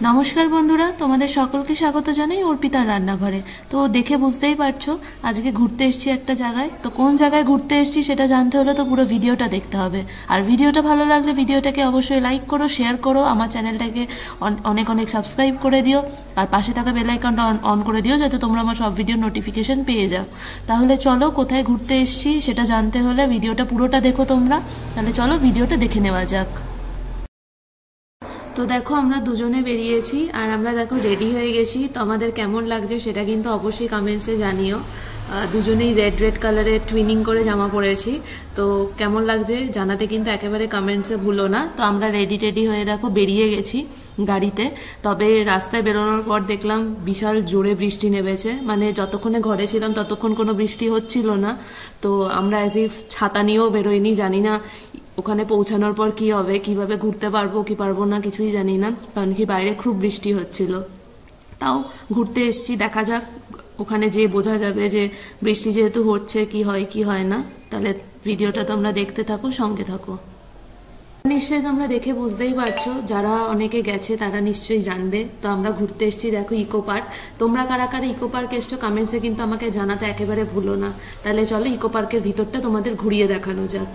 নমস্কার বন্ধুরা, তোমাদের সকলকে স্বাগত জানাই অর্পিতার রান্নাঘরে। তো দেখে বুঝতেই পারছো আজকে ঘুরতে এসেছি একটা জায়গায়। তো কোন জায়গায় ঘুরতে এসেছি সেটা জানতে হলে তো পুরো ভিডিওটা দেখতে হবে। আর ভিডিওটা ভালো লাগলে ভিডিওটাকে অবশ্যই লাইক করো, শেয়ার করো, আমার চ্যানেলটাকে অনেক অনেক সাবস্ক্রাইব করে দিও। আর পাশে থাকা বেল আইকনটা অন করে দিও যাতে তোমরা আমার সব ভিডিওর নোটিফিকেশন পেয়ে যাও। তাহলে চলো, কোথায় ঘুরতে এসেছি সেটা জানতে হলে ভিডিওটা পুরোটা দেখো তোমরা। তাহলে চলো ভিডিওটা দেখে নেওয়া যাক। তো দেখো আমরা দুজনে বেরিয়েছি আর আমরা দেখো রেডি হয়ে গেছি। তো আমাদের কেমন লাগছে সেটা কিন্তু অবশ্যই কমেন্টসে জানিও। দুজনেই রেড রেড কালারের টুইনিং করে জামা পরেছি। তো কেমন লাগছে জানাতে কিন্তু একেবারে কমেন্টসে ভুলো না। তো আমরা রেডি হয়ে দেখো বেরিয়ে গেছি গাড়িতে। তবে রাস্তায় বেরোনোর পর দেখলাম বিশাল জোরে বৃষ্টি নেমেছে। মানে যতক্ষণে ঘরে ছিলাম ততক্ষণ কোনো বৃষ্টি হচ্ছিল না। তো আমরা অ্যাজ ইফ ছাতা নিয়েও বেরোইনি, জানি না ওখানে পৌঁছানোর পর কি হবে, কিভাবে ঘুরতে পারবো কি পারবো না কিছুই জানি না, কারণ কি বাইরে খুব বৃষ্টি হচ্ছিল। তাও ঘুরতে এসেছি, দেখা যাক ওখানে যেয়ে বোঝা যাবে যে বৃষ্টি যেহেতু হচ্ছে কি হয় কি হয় না। তাহলে ভিডিওটা তোমরা দেখতে থাকো, সঙ্গে থাকো। নিশ্চয়ই তোমরা দেখে বুঝতেই পারছো, যারা অনেকে গেছে তারা নিশ্চয়ই জানবে। তো আমরা ঘুরতে এসেছি দেখো ইকো পার্ক। তোমরা কারা কারা ইকো পার্ক এসছো কমেন্টসে কিন্তু আমাকে জানাতে একেবারে ভুলো না। তাহলে চলো ইকো পার্কের ভিতরটা তোমাদের ঘুরিয়ে দেখানো যাক।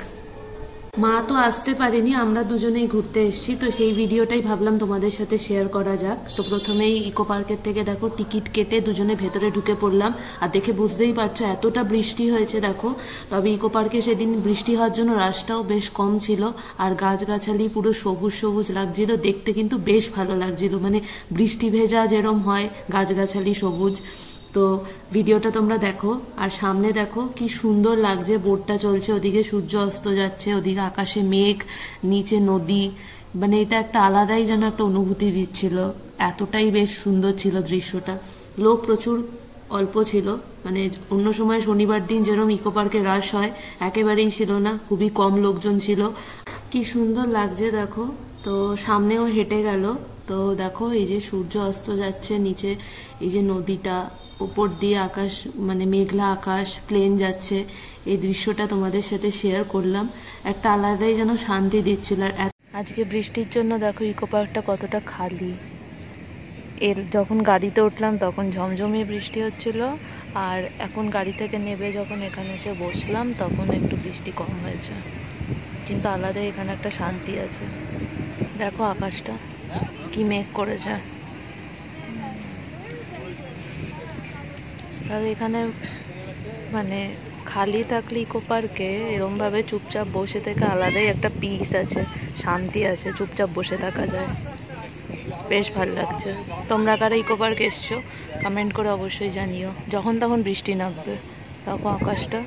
মা তো আসতে পারেনি, আমরা দুজনেই ঘুরতে এসেছি, তো সেই ভিডিওটাই ভাবলাম তোমাদের সাথে শেয়ার করা যাক। তো প্রথমেই ইকো পার্কের থেকে দেখো টিকিট কেটে দুজনে ভেতরে ঢুকে পড়লাম। আর দেখে বুঝতেই পারছো এতটা বৃষ্টি হয়েছে দেখো। তবে ইকো পার্কে সেদিন বৃষ্টি হওয়ার জন্য রাশটাও বেশ কম ছিল। আর গাছগাছালি পুরো সবুজ সবুজ লাগছিল, দেখতে কিন্তু বেশ ভালো লাগছিল। মানে বৃষ্টি ভেজা যেরম হয়, গাছগাছালি সবুজ। তো ভিডিওটা তোমরা দেখো। আর সামনে দেখো কি সুন্দর লাগছে, বোটটা চলছে, ওদিকে সূর্য অস্ত যাচ্ছে, ওদিকে আকাশে মেঘ, নিচে নদী। মানে এটা একটা আলাদাই যেন একটা অনুভূতি দিচ্ছিল। এতটাই বেশ সুন্দর ছিল দৃশ্যটা। লোক প্রচুর অল্প ছিল, মানে অন্য সময় শনিবার দিন যেরকম ইকো পার্কে রাশ হয় একেবারেই ছিল না, খুবই কম লোকজন ছিল। কি সুন্দর লাগছে দেখো। তো সামনেও হেঁটে গেল। তো দেখো এই যে সূর্য অস্ত যাচ্ছে, নিচে এই যে নদীটা, উপর দিয়ে আকাশ, মানে মেঘলা আকাশ, প্লেন যাচ্ছে। এই দৃশ্যটা তোমাদের সাথে শেয়ার করলাম। একটা আলাদাই যেন শান্তি দিচ্ছিল। আর আজকে বৃষ্টির জন্য দেখো ইকো পার্কটা কতটা খালি। যখন গাড়িতে উঠলাম তখন ঝমঝমিয়ে বৃষ্টি হচ্ছিল, আর এখন গাড়ি থেকে নেমে যখন এখানে এসে বসলাম তখন একটু বৃষ্টি কম হয়েছে। কিন্তু আলাদাই এখানে একটা শান্তি আছে। দেখো আকাশটা কি মেঘ করেছে। তবে এখানে মানে খালি থাকলে ইকো পার্কে এরমভাবে চুপচাপ বসে থেকে আলাদাই একটা পিস আছে, শান্তি আছে, চুপচাপ বসে থাকা যায়, বেশ ভালো লাগছে। তোমরা কারা ইকো পার্ক এসছো কমেন্ট করে অবশ্যই জানিও। যখন তখন বৃষ্টি নামবে, তখন আকাশটা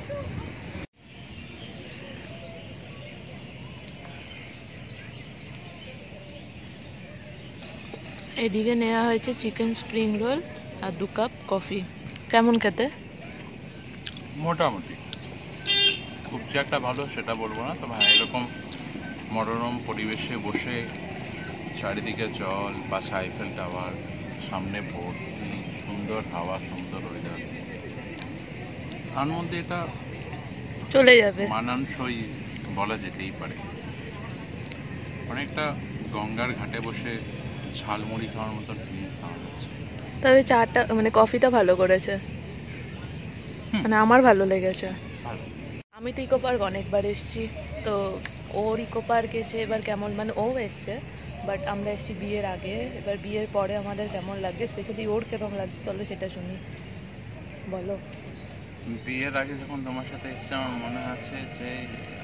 এদিকে নেওয়া হয়েছে চিকেন স্প্রিং রোল আর 2 কাপ কফি। কেমন খেতে? মোটামুটি, খুব যে একটা ভালো সেটা বলবো না, তবে হ্যাঁ এরকম মনোরম পরিবেশে বসে চারিদিকে জল, পাশে আইফেল টাওয়ার, সামনে ভর্তি সুন্দর হাওয়া, সুন্দর ওয়েদার, তার মধ্যে এটা চলে যাবে মানানসই বলা যেতেই পারে। অনেকটা গঙ্গার ঘাটে বসে ঝালমুড়ি খাওয়ার মতন ফিলিংস আমার হচ্ছে। তবে চাটা মানে কফিটা ভালো করেছে, মানে আমার ভালো লেগেছে। আমি তো ইকো পার্ক অনেকবার এসেছি। তো ওর ইকো পার্ক এসে এবার কেমন, মানে ও এসছে বাট আমরা এসেছি বিয়ের আগে, এবার বিয়ের পরে আমাদের কেমন লাগছে, স্পেশালি ওর কেমন লাগছে চলো সেটা শুনি। বলো। বিয়ের আগে যখন তোমার সাথে এসছে আমার মনে আছে যে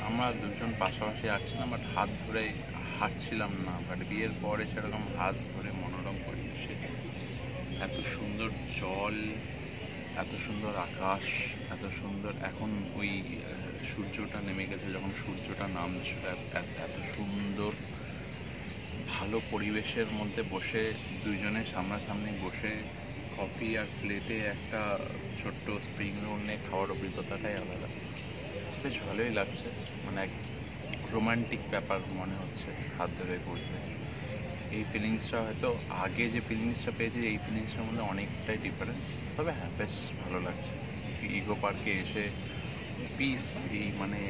আমরা দুজন পাশাপাশি আসছিলাম, বাট হাত ধরে হাঁটছিলাম না। বাট বিয়ের পরে সেরকম হাত ধরে মনোরম পরিবেশে, এত সুন্দর জল, এত সুন্দর আকাশ, এত সুন্দর, এখন ওই সূর্যটা নেমে গেছে, যখন সূর্যটা নামছিল, এত সুন্দর ভালো পরিবেশের মধ্যে বসে দুইজনে সামনাসামনি বসে কফি আর প্লেটে একটা ছোট্ট স্প্রিং রোল নিয়ে খাওয়ার অভিজ্ঞতাটাই আলাদা, বেশ ভালোই লাগছে। মানে এক রোমান্টিক ব্যাপার মনে হচ্ছে হাত ধরে ঘুরতে। এই ফিলিংসটা হয়তো আগে যে ফিলিংসটা পেয়েছি এই ফিলিংসটার মধ্যে অনেকটাই ডিফারেন্স। তবে হ্যাঁ বেশ ভালো লাগছে ইকো পার্কে এসে। পিস, এই মানে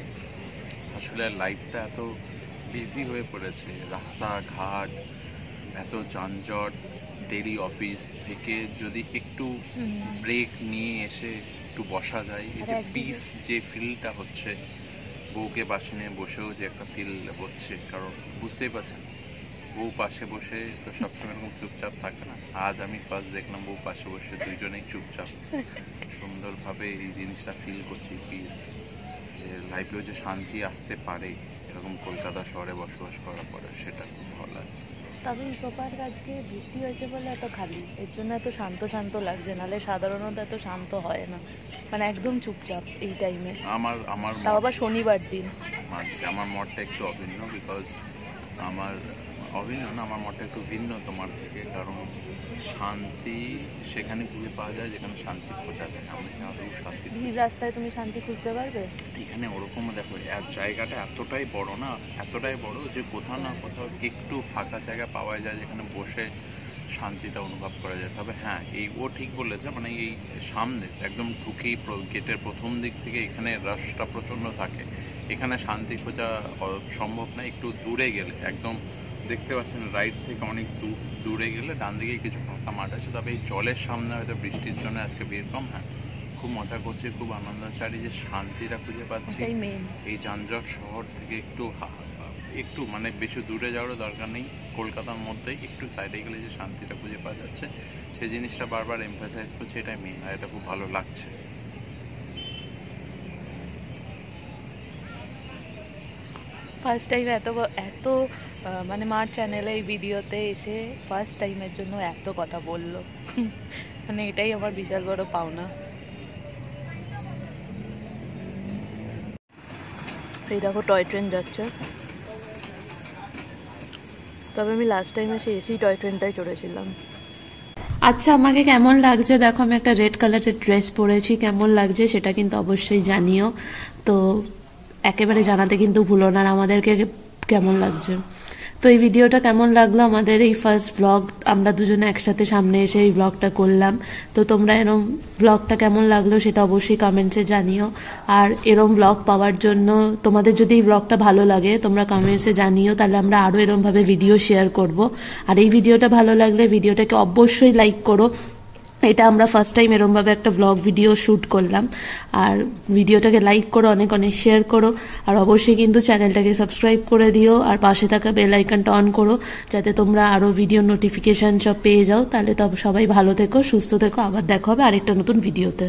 আসলে লাইফটা এত বিজি হয়ে পড়েছে, রাস্তাঘাট, এত যানজট, ডেইলি অফিস থেকে যদি একটু ব্রেক নিয়ে এসে একটু বসা যায়, এই যে পিস যে ফিলটা হচ্ছে, বউকে পাশে নিয়ে বসেও যে একটা ফিল হচ্ছে, কারণ বুঝতেই পারছেন বউ পাশে বসে তো সবসময় এরকম চুপচাপ থাকে না। আজ আমি ফার্স্ট দেখলাম বউ পাশে বসে দুইজনেই চুপচাপ সুন্দরভাবে এই জিনিসটা ফিল করছি, পিস, যে লাইফেও যে শান্তি আসতে পারে এরকম কলকাতা শহরে বসবাস করার পরে, সেটা খুব ভালো লাগছে। তবে ইকো পার্ক আজকে বৃষ্টি হয়েছে বলে এত খালি, এর জন্য এত শান্ত শান্ত লাগছে, নাহলে সাধারণত এত শান্ত হয় না, মানে একদম চুপচাপ এই টাইমে। আমার তাও আবার শনিবার দিন। আজকে আমার মতটা একটু অভিন্ন, বিকজ আমার মতটা একটু ভিন্ন তোমার থেকে, কারণ শান্তি সেখানে খুঁজে পাওয়া যায় যেখানে শান্তি খোঁজা যায়। আমি এখানে শান্তি, এই রাস্তায় তুমি শান্তি খুঁজতে পারবে? এখানে ওরকম দেখো, জায়গাটা এতটাই বড় না, এতটাই বড় যে কোথাও না কোথাও একটু ফাঁকা জায়গা পাওয়া যায় যেখানে বসে শান্তিটা অনুভব করা যায়। তবে হ্যাঁ, ও ঠিক বলেছে, মানে এই সামনে একদম ঢুকেই গেটের প্রথম দিক থেকে এখানে রাশটা প্রচণ্ড থাকে, এখানে শান্তি খোঁজা সম্ভব না। একটু দূরে গেলে, একদম দেখতে পাচ্ছেন রাইট থেকে অনেক দূরে গেলে ডান দিকে কিছু ফাঁকা মাঠ আছে। তবে এই জলের সামনে হয়তো বৃষ্টির জন্য আজকে ভিড় কম। হ্যাঁ, খুব মজা করছি, খুব আনন্দ হচ্ছে, আর এই যে শান্তিটা খুঁজে পাচ্ছি এই যানজট শহর থেকে একটু মানে বেশি দূরে যাওয়ারও দরকার নেই, কলকাতার মধ্যেই একটু সাইডে গেলে যে শান্তিটা খুঁজে পাওয়া যাচ্ছে, সেই জিনিসটা বারবার এমফাসাইজ করছে, এটাই মেইন, আর এটা খুব ভালো লাগছে। ফার্স্ট টাইম এত মানে মার চ্যানেলে এই ভিডিওতে এসে ফার্স্ট টাইমের জন্য এত কথা বললো, মানে এটাই আমার বিশাল বড় পাওনা। এই দেখো টয় ট্রেন যাচ্ছে, তবে আমি লাস্ট টাইম এসে এসি টয় ট্রেনটাই চড়েছিলাম। আচ্ছা, আমাকে কেমন লাগছে দেখো, আমি একটা রেড কালারের ড্রেস পরেছি, কেমন লাগছে সেটা কিন্তু অবশ্যই জানিও। তো একেবারে জানাতে কিন্তু ভুলো না আমাদেরকে কেমন লাগছে। তো এই ভিডিওটা কেমন লাগলো, আমাদের এই ফার্স্ট ব্লগ, আমরা দুজনে একসাথে সামনে এসে এই ব্লগটা করলাম। তো তোমরা এরম ব্লগটা কেমন লাগলো সেটা অবশ্যই কমেন্টসে জানিও। আর এরম ব্লগ পাওয়ার জন্য তোমাদের যদি এই ব্লগটা ভালো লাগে তোমরা কমেন্টসে জানিও, তাহলে আমরা আরও এরমভাবে ভিডিও শেয়ার করব। আর এই ভিডিওটা ভালো লাগলে ভিডিওটাকে অবশ্যই লাইক করো, এটা আমরা ফার্স্ট টাইম এরমভাবে একটা ব্লগ ভিডিও শ্যুট করলাম। আর ভিডিওটাকে লাইক করো, অনেক অনেক শেয়ার করো, আর অবশ্যই কিন্তু চ্যানেলটাকে সাবস্ক্রাইব করে দিও, আর পাশে থাকা বেল আইকনটা অন করো যাতে তোমরা আরও ভিডিও নোটিফিকেশান সব পেয়ে যাও। তাহলে তো সবাই ভালো থেকো, সুস্থ থেকো, আবার দেখা হবে আরেকটা নতুন ভিডিওতে।